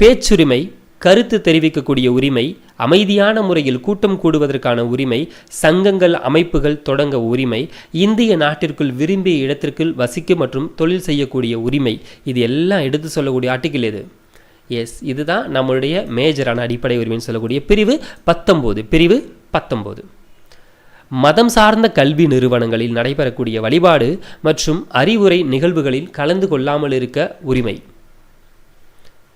பேச்சுரிமை, கருத்து தெரிவிக்கக்கூடிய உரிமை, அமைதியான முறையில் கூட்டம் கூடுவதற்கான உரிமை, சங்கங்கள் அமைப்புகள் தொடங்க உரிமை, இந்திய நாட்டிற்குள் விரும்பிய இடத்திற்குள் வசிக்க மற்றும் தொழில் செய்யக்கூடிய உரிமை, இது எல்லாம் எடுத்து சொல்லக்கூடிய ஆர்டிகிள் எது? எஸ், இதுதான் நம்மளுடைய மேஜரான அடிப்படை உரிமைன்னு சொல்லக்கூடிய பிரிவு 19. பிரிவு 19. மதம் சார்ந்த கல்வி நிறுவனங்களில் நடைபெறக்கூடிய வழிபாடு மற்றும் அறிவுரை நிகழ்வுகளில் கலந்து கொள்ளாமல் இருக்க உரிமை.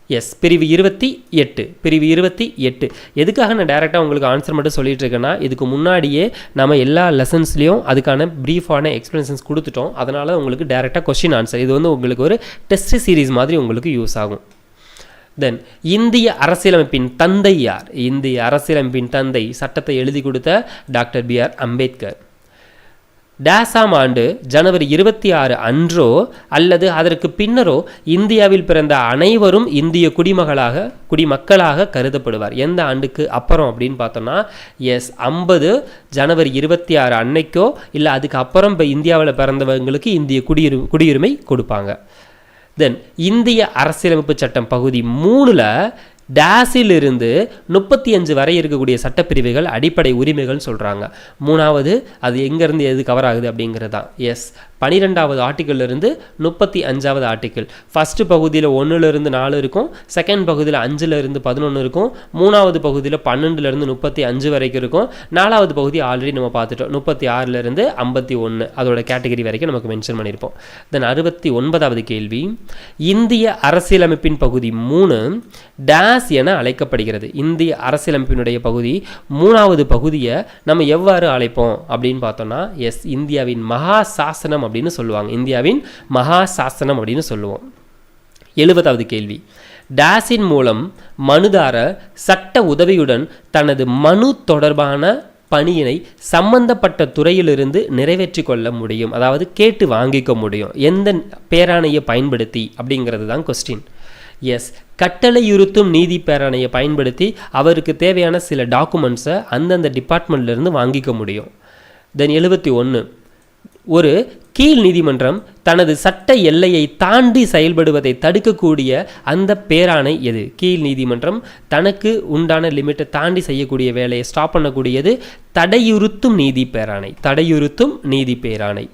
எஸ், பிரிவு 28. பிரிவு 28. எதுக்காக நான் டைரெக்டாக உங்களுக்கு ஆன்சர் மட்டும் சொல்லிட்டு இருக்கேன்னா, இதுக்கு முன்னாடியே நம்ம எல்லா லெசன்ஸ்லேயும் அதுக்கான ப்ரீஃபான எக்ஸ்பிளனேஷன்ஸ் கொடுத்துட்டோம். அதனால் உங்களுக்கு டைரெக்டாக கொஸ்டின் ஆன்சர் இது வந்து உங்களுக்கு ஒரு டெஸ்ட் சீரீஸ் மாதிரி உங்களுக்கு யூஸ் ஆகும். தென் இந்திய அரசியலமைப்பின் தந்தை யார்? இந்திய அரசியலமைப்பின் தந்தை சட்டத்தை எழுதி கொடுத்த டாக்டர் BR அம்பேத்கர். டேஸாம் ஆண்டு ஜனவரி 26 அன்றோ அல்லது அதற்கு பின்னரோ இந்தியாவில் பிறந்த அனைவரும் இந்திய குடிமக்களாக கருதப்படுவார். எந்த ஆண்டுக்கு அப்புறம் அப்படின்னு பார்த்தோம்னா, எஸ், 50 ஜனவரி 26 அன்னைக்கோ இல்லை அதுக்கு அப்புறம் இப்போ இந்தியாவில் பிறந்தவங்களுக்கு இந்திய குடியுரிமை கொடுப்பாங்க. தென் இந்திய அரசியலமைப்பு சட்டம் பகுதி 3ல் டேஸிலிருந்து 35 வரை இருக்கக்கூடிய சட்டப்பிரிவுகள் அடிப்படை உரிமைகள்னு சொல்கிறாங்க. 3வது அது எங்கேருந்து எது கவர் ஆகுது அப்படிங்கிறது தான். எஸ், 12வது ஆர்டிக்கிளிருந்து 35வது ஆர்டிக்கிள். ஃபஸ்ட்டு பகுதியில் 1லிருந்து 4 இருக்கும், செகண்ட் பகுதியில் 5லிருந்து 11 இருக்கும், 3வது பகுதியில் 12லிருந்து 35 வரைக்கும் இருக்கும், 4வது பகுதி ஆல்ரெடி நம்ம பார்த்துட்டோம், 36லிருந்து 51 அதோட கேட்டகரி வரைக்கும் நமக்கு மென்ஷன் பண்ணியிருப்போம். தென் 69வது கேள்வி. இந்திய அரசியலமைப்பின் பகுதி 3 டேஸ் என அழைக்கப்படுகிறது. இந்திய அரசியலமைப்பினுடைய பகுதி 3வது பகுதியை நம்ம எவ்வாறு அழைப்போம் அப்படின்னு பார்த்தோம்னா, எஸ், இந்தியாவின் மகா சாசனம் அப்படின்னு சொல்லுவாங்க. இந்தியாவின் மகா சாசனம் அப்படின்னு சொல்லுவோம். 70வது கேள்வி. டேஸின் மூலம் மனுதாரர் சட்ட உதவியுடன் தனது மனு தொடர்பான பணியினை சம்பந்தப்பட்ட துறையிலிருந்து நிறைவேற்றி கொள்ள முடியும், அதாவது கேட்டு வாங்கிக்க முடியும். எந்த பேராணையை பயன்படுத்தி அப்படிங்கிறது தான் கொஸ்டின். எஸ், கட்டளையுறுத்தும் நீதி பேராணையை பயன்படுத்தி அவருக்கு தேவையான சில டாக்குமெண்ட்ஸை அந்தந்த டிபார்ட்மெண்ட்லேருந்து வாங்கிக்க முடியும். தென் 71. ஒரு கீழ் நீதிமன்றம் தனது சட்ட எல்லையை தாண்டி செயல்படுவதை தடுக்கக்கூடிய அந்த பேராணை எது? கீழ் நீதிமன்றம் தனக்கு உண்டான லிமிட்டை தாண்டி செய்யக்கூடிய வேலையை ஸ்டாப் பண்ணக்கூடியது தடையுறுத்தும் நீதி பேராணை. தடையுறுத்தும் நீதி பேராணை.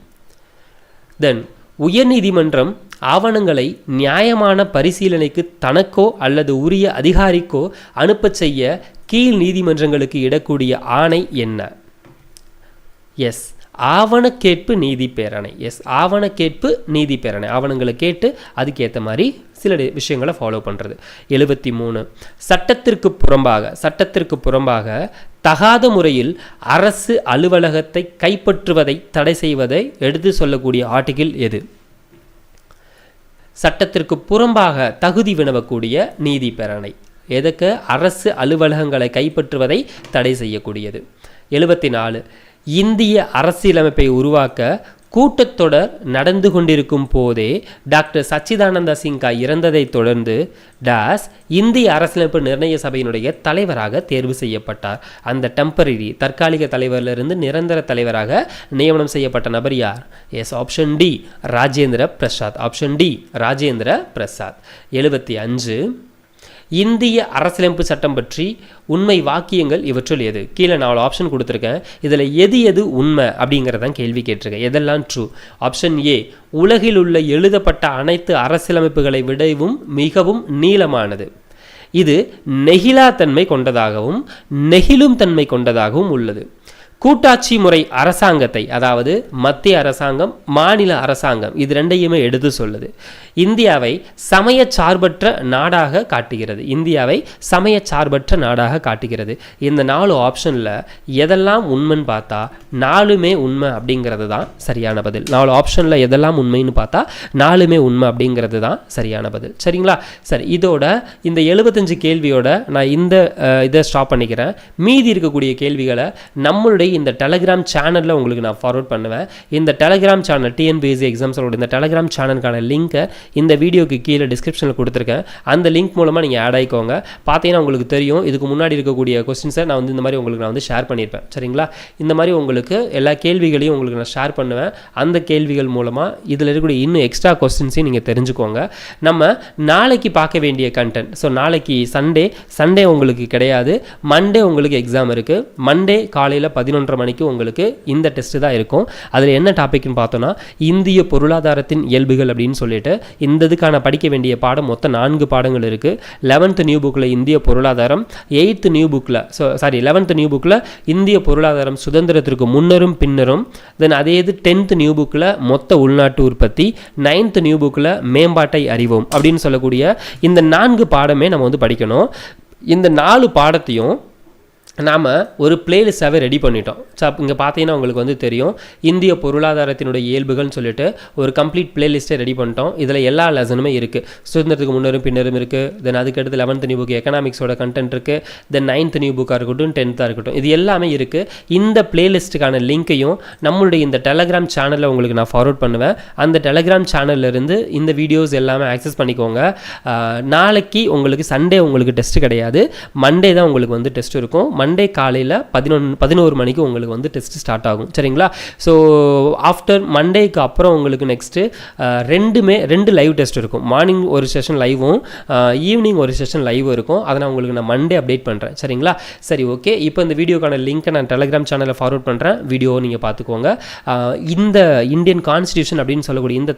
தென் உயர்நீதிமன்றம் ஆவணங்களை நியாயமான பரிசீலனைக்கு தனக்கோ அல்லது உரிய அதிகாரிக்கோ அனுப்ப செய்ய கீழ் நீதிமன்றங்களுக்கு இடக்கூடிய ஆணை என்ன? எஸ், ஆவணக்கேட்பு நீதி பேரணை. எஸ், ஆவணக்கேட்பு நீதி பேரணை. ஆவணங்களை கேட்டு அதுக்கேற்ற மாதிரி சில விஷயங்களை ஃபாலோ பண்ணுறது. 73. சட்டத்திற்கு புறம்பாக தகாத முறையில் அரசு அலுவலகத்தை கைப்பற்றுவதை தடை செய்வதை எடுத்து சொல்லக்கூடிய ஆர்டிகிள் எது? சட்டத்திற்கு புறம்பாக தகுதி வினவக்கூடிய நீதி பேரணை. எதுக்கு? அரசு அலுவலகங்களை கைப்பற்றுவதை தடை செய்யக்கூடியது. 74. இந்திய அரசியலமைப்பை உருவாக்க கூட்டத்தொடர் நடந்து கொண்டிருக்கும் போதே டாக்டர் சச்சிதானந்த சின்ஹா இறந்ததை தொடர்ந்து டேஸ் இந்திய அரசியலமைப்பு நிர்ணய சபையினுடைய தலைவராக தேர்வு செய்யப்பட்டார். அந்த டெம்பரரி தற்காலிக தலைவரிலிருந்து நிரந்தர தலைவராக நியமனம் செய்யப்பட்ட நபர் யார்? Yes, option D, Rajendra Prasad. Option D, Rajendra Prasad. 75. இந்திய அரசியலமைப்பு சட்டம் பற்றி உண்மை வாக்கியங்கள் இவற்றுள் எது? கீழே 4 ஆப்ஷன் கொடுத்துருக்கேன். இதில் எது உண்மை அப்படிங்கிறதான் கேள்வி கேட்டிருக்கேன். எதெல்லாம் ட்ரூ? ஆப்ஷன் ஏ, உலகில் உள்ள எழுதப்பட்ட அனைத்து அரசியலமைப்புகளை விடவும் மிகவும் நீளமானது. இது நெகிழாத்தன்மை கொண்டதாகவும் நெகிழும் தன்மை கொண்டதாகவும் உள்ளது. கூட்டாட்சி முறை அரசாங்கத்தை, அதாவது மத்திய அரசாங்கம் மாநில அரசாங்கம், இது ரெண்டையுமே எடுத்து சொல்லுது. இந்தியாவை சமய சார்பற்ற நாடாக காட்டுகிறது. இந்தியாவை சமய சார்பற்ற நாடாக காட்டுகிறது. இந்த 4 ஆப்ஷனில் எதெல்லாம் உண்மைன்னு பார்த்தா 4மே உண்மை அப்படிங்கிறது தான் சரியான பதில். 4 ஆப்ஷனில் எதெல்லாம் உண்மைன்னு பார்த்தா 4மே உண்மை அப்படிங்கிறது தான் சரியான பதில். சரிங்களா? சரி, இதோட இந்த 75 கேள்வியோட நான் இந்த இதை ஸ்டாப் பண்ணிக்கிறேன். மீதி இருக்கக்கூடிய கேள்விகளை நம்மளுடைய இந்த டெலகிராம் சேனலில் உங்களுக்கு நான் ஃபார்வர்ட் பண்ணுவேன். இந்த டெலகிராம் சேனல் டிஎன்பிஎஸ்சி எக்ஸாம்ஸோட இந்த டெலகிராம் சேனலுக்கான லிங்க்கை இந்த வீடியோக்கு கீழே டிஸ்கிரிப்ஷனில் கொடுத்துருக்கேன். அந்த லிங்க் மூலமாக நீங்கள் ஆட் ஆகிக்கோங்க. பார்த்தீங்கன்னா உங்களுக்கு தெரியும், இதுக்கு முன்னாடி இருக்கக்கூடிய கொஸ்டின்ஸை நான் வந்து இந்த மாதிரி உங்களுக்கு நான் வந்து ஷேர் பண்ணியிருப்பேன். சரிங்களா? இந்த மாதிரி உங்களுக்கு எல்லா கேள்விகளையும் உங்களுக்கு நான் ஷேர் பண்ணுவேன். அந்த கேள்விகள் மூலமாக இதில் இருக்கக்கூடிய இன்னும் எக்ஸ்ட்ரா கொஸ்டின்ஸையும் நீங்கள் தெரிஞ்சுக்கோங்க. நம்ம நாளைக்கு பார்க்க வேண்டிய கண்டென்ட், ஸோ நாளைக்கு சண்டே உங்களுக்கு கிடையாது, மண்டே உங்களுக்கு எக்ஸாம் இருக்குது. மண்டே காலையில் 11:30 மணிக்கு உங்களுக்கு இந்த டெஸ்ட்டு தான் இருக்கும். அதில் என்ன டாபிக்னு பார்த்தோன்னா இந்திய பொருளாதாரத்தின் இயல்புகள் அப்படின்னு சொல்லிட்டு இந்த இதுக்கான படிக்க வேண்டிய பாடம் மொத்தம் 4 பாடங்கள் இருக்குது. 11th நியூ புக்கில் இந்திய பொருளாதாரம், 8th நியூ புக்கில் 11th நியூ புக்கில் இந்திய பொருளாதாரம் சுதந்திரத்திற்கு முன்னரும் பின்னரும், தென் அதே இது 10th நியூ புக்கில் மொத்த உள்நாட்டு உற்பத்தி, 9th நியூ புக்கில் மேம்பாட்டை அறிவோம் அப்படின்னு சொல்லக்கூடிய இந்த 4 பாடமே நம்ம வந்து படிக்கணும். இந்த 4 பாடத்தையும் நாம் ஒரு பிளேலிஸ்டாகவே ரெடி பண்ணிட்டோம். ஸோ இங்கே பார்த்தீங்கன்னா உங்களுக்கு வந்து தெரியும், இந்திய பொருளாதாரத்தினுடைய இயல்புகள்னு சொல்லிட்டு ஒரு கம்ப்ளீட் பிளேலிஸ்ட்டை ரெடி பண்ணிட்டோம். இதில் எல்லா லெசனுமே இருக்குது. சுதந்திரத்துக்கு முன்னரும் பின்னரும் இருக்குது. தென் அதுக்கடுத்து 11th நியூ புக் எக்கனாமிக்ஸோட கண்டென்ட் இருக்குது. தென் 9th நியூ புக்காக இருக்கட்டும், 10th இருக்கட்டும், இது எல்லாமே இருக்குது. இந்த பிளேலிஸ்ட்டுக்கான லிங்க்கையும் நம்மளுடைய இந்த டெலகிராம் சேனலில் உங்களுக்கு நான் ஃபார்வர்ட் பண்ணுவேன். அந்த டெலகிராம் சேனல்லேருந்து இந்த வீடியோஸ் எல்லாமே ஆக்சஸ் பண்ணிக்கோங்க. நாளைக்கு உங்களுக்கு சண்டே உங்களுக்கு டெஸ்ட்டு கிடையாது, மண்டே தான் உங்களுக்கு வந்து டெஸ்ட் இருக்கும். மண்டே காலையில் 11 மணிக்கு உங்களுக்கு வந்து டெஸ்ட் ஸ்டார்ட் ஆகும். சரிங்களா? ஸோ ஆஃப்டர் மண்டேக்கு அப்புறம் உங்களுக்கு நெக்ஸ்ட்டு 2 லைவ் டெஸ்ட் இருக்கும். மார்னிங் ஒரு செஷன் லைவும், ஈவினிங் ஒரு செஷன் லைவ் இருக்கும். அதை நான் உங்களுக்கு நான் மண்டே அப்டேட் பண்ணுறேன். சரிங்களா? சரி, ஓகே. இப்போ இந்த வீடியோக்கான லிங்க்கை நான் டெலகிராம் சேனலில் ஃபார்வர்ட் பண்ணுறேன். வீடியோவை நீங்கள் பார்த்துக்கோங்க. இந்த இந்தியன் கான்ஸ்டியூஷன் அப்படின்னு சொல்லக்கூடிய இந்த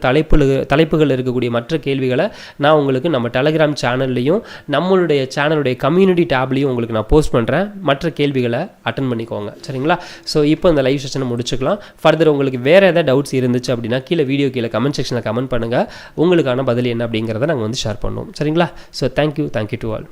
தலைப்புகள் இருக்கக்கூடிய மற்ற கேள்விகளை நான் உங்களுக்கு நம்ம டெலகிராம் சேனல்லையும் நம்மளுடைய சேனலுடைய கம்யூனிட்டி டேப்லையும் உங்களுக்கு நான் போஸ்ட் பண்ணுறேன். மற்ற கேள்விகளை அட்டன் பண்ணிக்கோங்க. சரிங்களா? ஸோ இப்போ இந்த லைவ் செஷனை முடிச்சுக்கலாம். ஃபர்தர் உங்களுக்கு வேறு ஏதாவது டவுட்ஸ் இருந்துச்சு அப்படின்னா வீடியோ கீழே கமெண்ட் செக்ஷனில் கமெண்ட் பண்ணுங்கள். உங்களுக்கான பதில் என்ன அப்படிங்கிறத நாங்கள் வந்து ஷேர் பண்ணுவோம். சரிங்களா? So thank you to all.